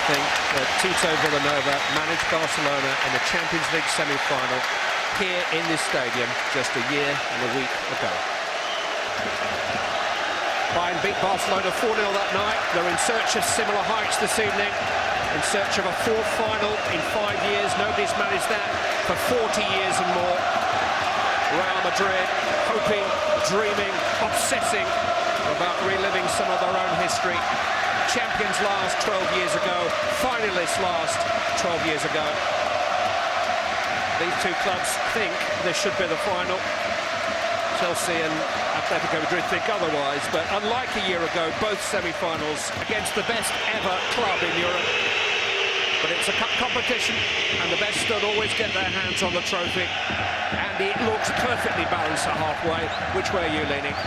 something that Tito Villanova managed Barcelona in the Champions League semi-final here in this stadium just a year and a week ago. Bayern beat Barcelona 4-0 that night. They're in search of similar heights this evening, in search of a fourth final in 5 years. Nobody's managed that for 40 years and more. Real Madrid hoping, dreaming, obsessing about reliving some of their own history. Champions last 12 years ago, finalists last 12 years ago. These two clubs think this should be the final. Chelsea and Atletico Madrid think otherwise, but unlike a year ago, both semi-finals against the best ever club in Europe. But it's a cup competition, and the best don't always get their hands on the trophy. And it looks perfectly balanced at halfway. Which way are you leaning?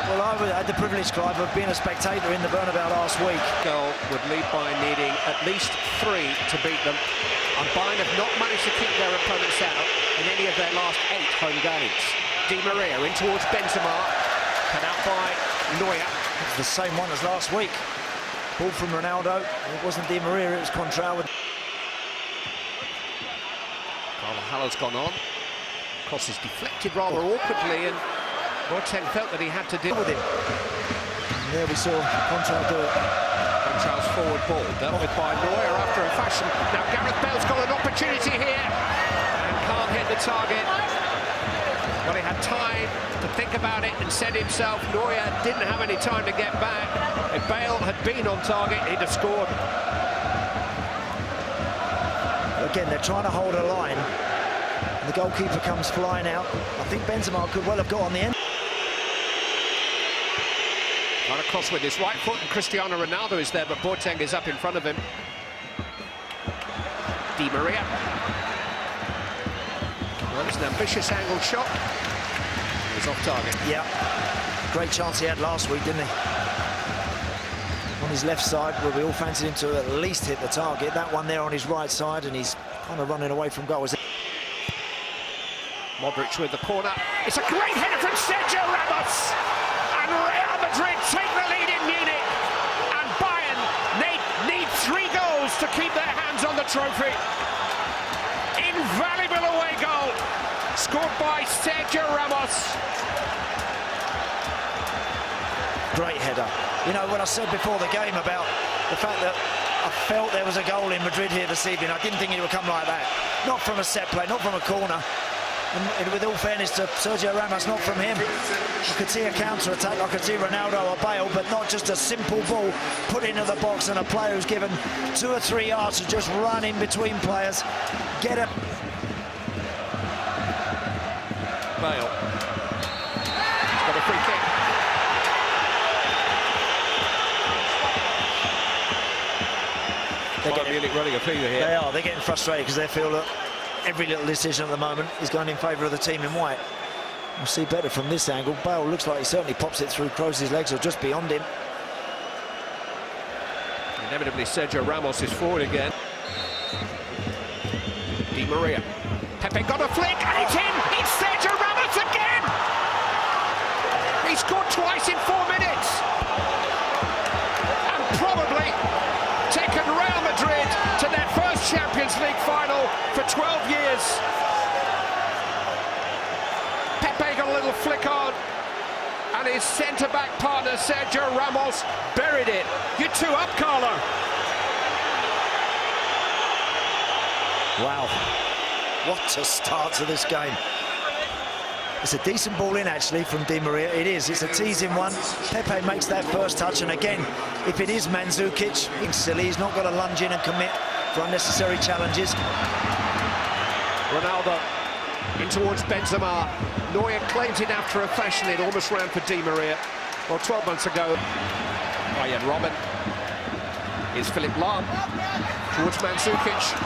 Well, I had the privilege, Clive, of being a spectator in the Bernabeu last week. Goal would lead Bayern needing at least 3 to beat them. And Bayern have not managed to keep their opponents out in any of their last 8 home games. Di Maria in towards Benzema, cut out by Neuer. It's the same one as last week. Ball from Ronaldo. It wasn't Di Maria, it was Contrao. Carvajal's gone on. Cross is deflected rather awkwardly, and Boateng felt that he had to deal with it. And there we saw Contrao do it. Contrao's forward ball dealt with by Neuer after a fashion. Now Gareth Bale's got an opportunity here and can't hit the target. Well, he had time to think about it and said himself, Neuer didn't have any time to get back. If Bale had been on target, he'd have scored. Again, they're trying to hold a line. And the goalkeeper comes flying out. I think Benzema could well have got on the end. Run across with his right foot, and Cristiano Ronaldo is there, but Boateng is up in front of him. Di Maria. Well, it's an ambitious angled shot. He's off target. Yeah, great chance he had last week, didn't he? On his left side, where we all fancied him to at least hit the target. That one there on his right side, and he's kind of running away from goal. Modric with the corner. It's a great header from Sergio Ramos. And Real Madrid take the lead in Munich. And Bayern need 3 goals to keep their hands on the trophy. Invaluable away goal, scored by Sergio Ramos. Great header. You know, when I said before the game about the fact that I felt there was a goal in Madrid here this evening, I didn't think it would come like that. Not from a set play, not from a corner. And with all fairness to Sergio Ramos, not from him. I could see a counter-attack, I could see Ronaldo or Bale, but not just a simple ball put into the box and a player who's given 2 or 3 yards to just run in between players. Get it. Bale. He's got a free kick. Bayern Munich running a fever here. They are. They're getting frustrated because they feel that every little decision at the moment is going in favour of the team in white. We'll see better from this angle. Bale looks like he certainly pops it through Kroos's legs or just beyond him. Inevitably, Sergio Ramos is forward again. Di Maria. Pepe got a flick, and it's in! It's Sergio Ramos again! He scored twice in 4 minutes! And probably taken Real Madrid to their first Champions League final for 12 years. Pepe got a little flick on, and his centre-back partner, Sergio Ramos, buried it. You're 2 up, Carlo. Wow. What a start to this game. It's a decent ball in, actually, from Di Maria. It is. It's a teasing one. Pepe makes that first touch, and again, if it is Mandzukic, he's silly. He's not got to lunge in and commit for unnecessary challenges. Ronaldo in towards Benzema. Neuer claims it after a fashion. It almost ran for Di Maria. Well, 12 months ago, Bayern Robben. Here's Philipp Lahm towards Mandzukic.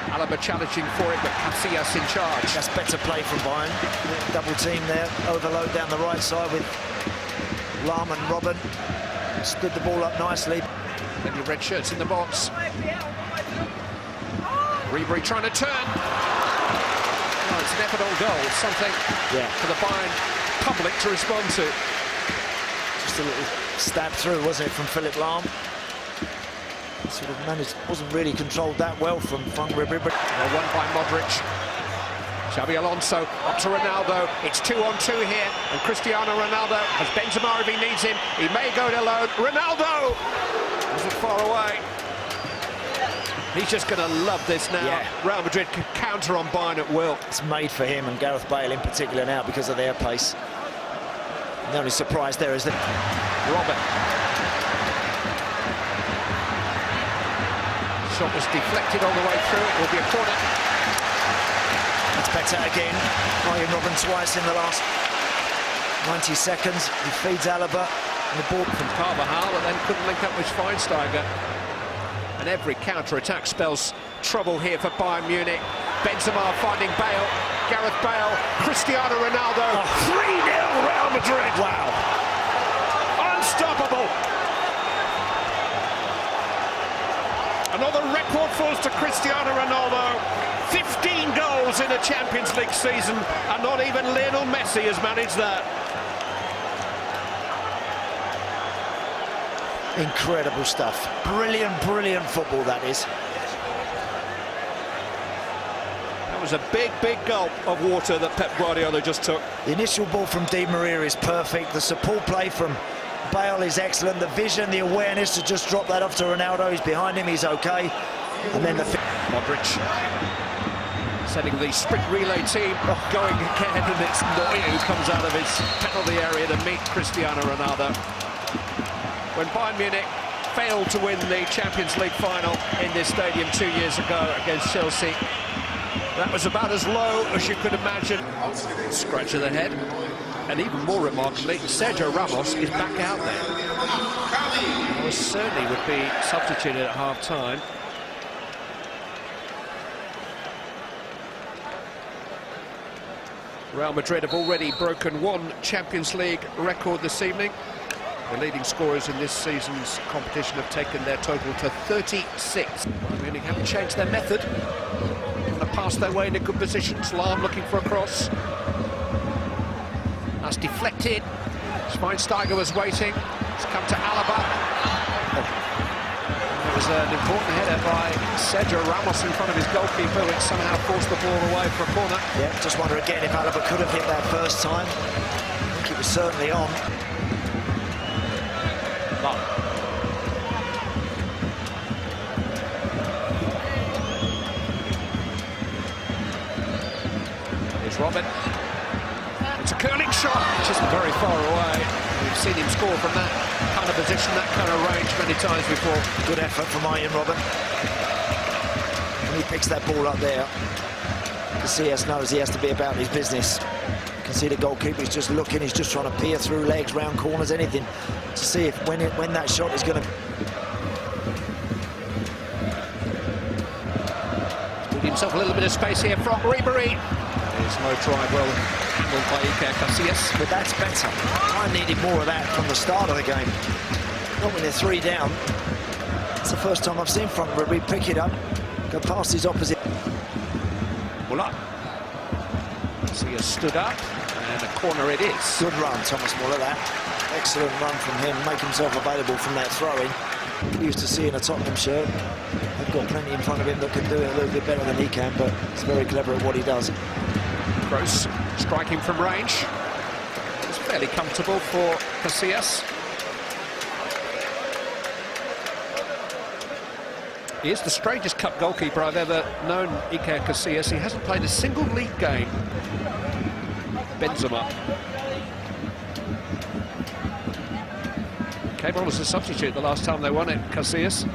Alaba challenging for it, but Casillas in charge. That's better play from Bayern. Double team there, overload down the right side with Lahm and Robben. Stood the ball up nicely. Many red shirts in the box. Ribery trying to turn. Oh, it's an effort on goal. Something for the Bayern public to respond to. Just a little stab through, wasn't it, from Philipp Lahm? sort of managed, wasn't really controlled that well from Ribéry. Well, won by Modric. Xabi Alonso up to Ronaldo. It's 2-on-2 here, and Cristiano Ronaldo has Benzema if he needs him. He may go it alone. Ronaldo wasn't far away. He's just going to love this now. Yeah. Real Madrid can counter on Bayern at will. It's made for him and Gareth Bale in particular now because of their pace. The only surprise there is that Robert. Shot was deflected all the way through. It will be a corner. It's better again. Bayern Robben twice in the last 90 seconds. He feeds Alaba. And the ball from Carvajal, but then couldn't link up with Schweinsteiger. And every counter-attack spells trouble here for Bayern Munich. Benzema finding Bale. Gareth Bale. Cristiano Ronaldo. 3-0 Real Madrid. Wow. Unstoppable. Another record falls to Cristiano Ronaldo. 15 goals in a Champions League season, and not even Lionel Messi has managed that. Incredible stuff. Brilliant, brilliant football, that is. That was a big, big gulp of water that Pep Guardiola just took. The initial ball from Di Maria is perfect. The support play from Bale is excellent. The vision, the awareness to just drop that off to Ronaldo. He's behind him, he's okay. And then the... Modric setting the sprint relay team going again, and it's Neuer who comes out of his penalty area to meet Cristiano Ronaldo. When Bayern Munich failed to win the Champions League final in this stadium 2 years ago against Chelsea, that was about as low as you could imagine. Scratch of the head, and even more remarkably, Sergio Ramos is back out there. Well, certainly would be substituted at half-time. Real Madrid have already broken one Champions League record this evening. The leading scorers in this season's competition have taken their total to 36. Bayern Munich haven't changed their method. Going to pass their way into good positions. Lahm looking for a cross. That's deflected. Schweinsteiger was waiting. It's come to Alaba. It was an important header by Sergio Ramos in front of his goalkeeper, which somehow forced the ball away for a corner. Yeah, just wonder again if Alaba could have hit that first time. I think it was certainly on. Here's Robin. It's a curling shot, which isn't very far away. We've seen him score from that kind of position, that kind of range many times before. Good effort from Bayern Robben. When he picks that ball up there, Casillas knows he has to be about his business. You can see the goalkeeper is just looking, he's just trying to peer through legs, round corners, anything to see if when that shot is going to... Give himself a little bit of space here from Ribéry. There's no drive, well handled by Iker Casillas. But that's better. I needed more of that from the start of the game. Not when they're 3 down. It's the first time I've seen front Ribéry pick it up, go past his opposite. Muller. Casillas stood up, and a corner it is. Good run, Thomas Muller, that. Excellent run from him, make himself available from that throw-in. Used to seeing a Tottenham shirt. They've got plenty in front of him that can do it a little bit better than he can, but he's very clever at what he does. Gross striking from range. It's fairly comfortable for Casillas. He is the strangest cup goalkeeper I've ever known, Iker Casillas. He hasn't played a single league game. Benzema. Came on as a substitute the last time they won it, Casillas.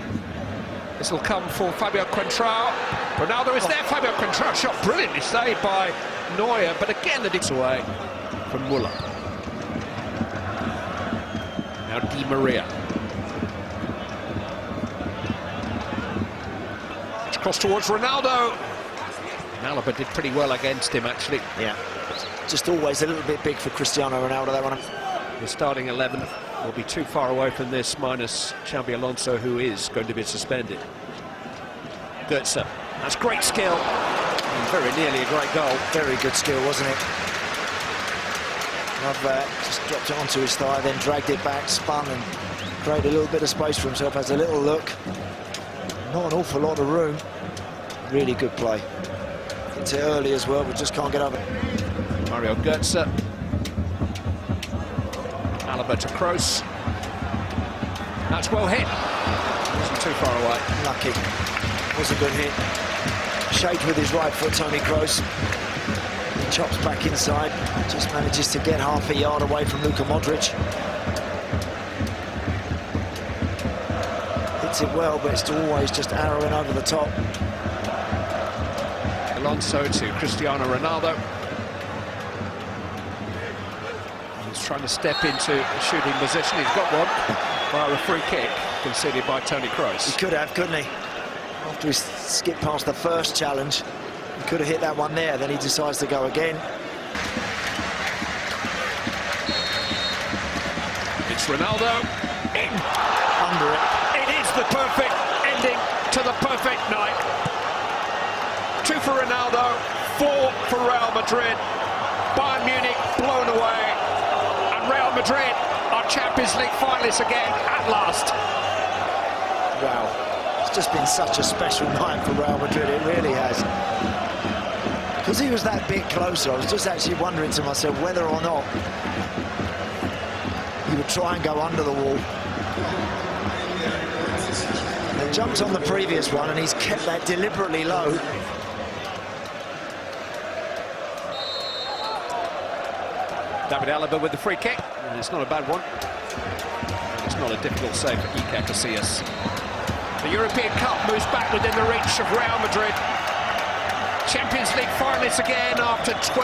This will come for Fabio Contrao. Ronaldo is there. Fabio Contrao shot brilliantly saved by Neuer, but again the dips away from Muller. Now Di Maria. It's cross towards Ronaldo. Alaba did pretty well against him, actually. Yeah, just always a little bit big for Cristiano Ronaldo, that one. The starting 11 will be too far away from this, minus Xabi Alonso, who is going to be suspended. Götze. That's great skill. And very nearly a great goal. Very good skill, wasn't it? Love that. Just dropped it onto his thigh, then dragged it back, spun and created a little bit of space for himself. Has a little look. Not an awful lot of room. Really good play. It's early as well, but just can't get over. Mario Götze. Alaba to Kroos. That's well hit. Wasn't too far away. Lucky. Was a good hit. Shaped with his right foot, Toni Kroos. He chops back inside. Just manages to get half a yard away from Luka Modric. Hits it well, but it's always just arrowing over the top. Alonso to Cristiano Ronaldo. He's trying to step into a shooting position. He's got one via a free kick conceded by Toni Kroos. He could have, couldn't he? After he skipped past the first challenge, he could have hit that one there. Then he decides to go again. It's Ronaldo. In. Under it. It is the perfect ending to the perfect night. 2 for Ronaldo, 4 for Real Madrid. Bayern Munich blown away. And Real Madrid are Champions League finalists again at last. Wow. It's just been such a special night for Real Madrid, it really has. Because he was that bit closer, I was just actually wondering to myself whether or not he would try and go under the wall. They jumped on the previous one and he's kept that deliberately low. David Alaba with the free kick, and it's not a bad one. And it's not a difficult save for Iker Casillas. The European Cup moves back within the reach of Real Madrid. Champions League finalists again after 12.